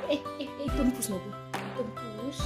Itungkus lagi. Itungkus.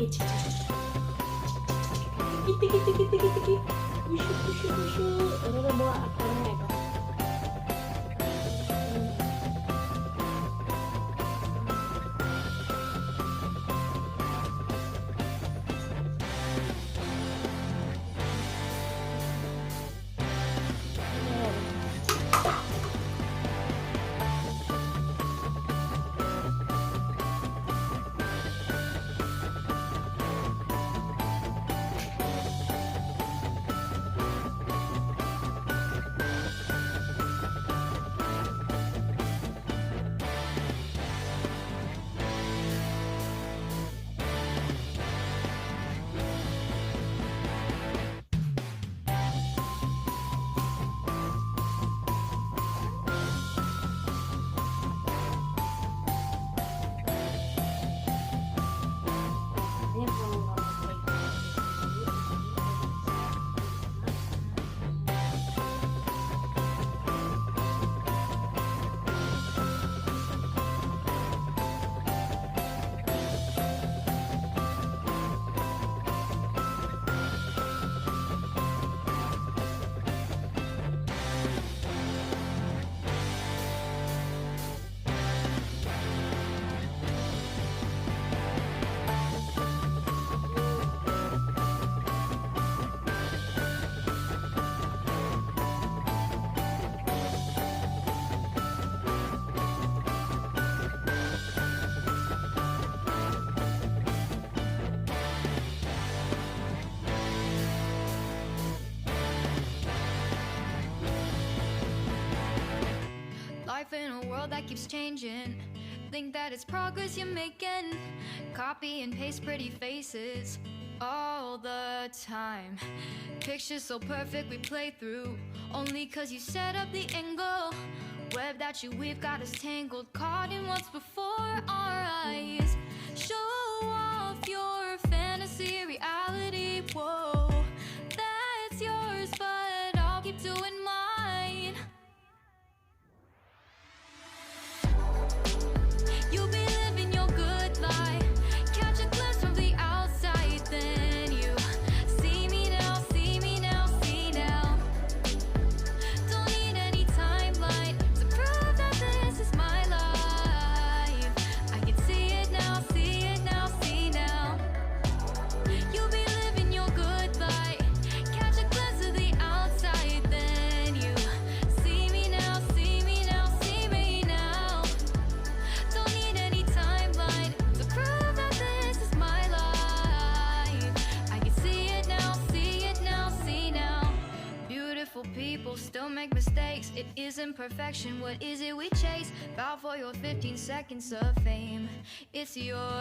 Itchy. Tiki. Wushu. Ano na ba ako na ito? Life in a world that keeps changing. Think that it's progress you're making. Copy and paste pretty faces all the time. Pictures so perfect we play through, only cause you set up the angle. Web that you weave got us tangled, caught in what's before our eyes. Show off your fantasy reality, whoa, that's yours, but I'll keep doing mine. You'll be living your good life, catch a glimpse from the outside, then you see me now, see me now, see now. Don't need any timeline to prove that this is my life. I can see it now, see it now, see now. You'll be living your good life, catch a glimpse of the outside, then you see me now, see me now, see me now. Don't need any timeline to prove that this is my life. I can see it now, see it now, see now. Beautiful people still make mistakes. It isn't perfection, what is it we chase? Bow for your 15 seconds of fame. It's yours.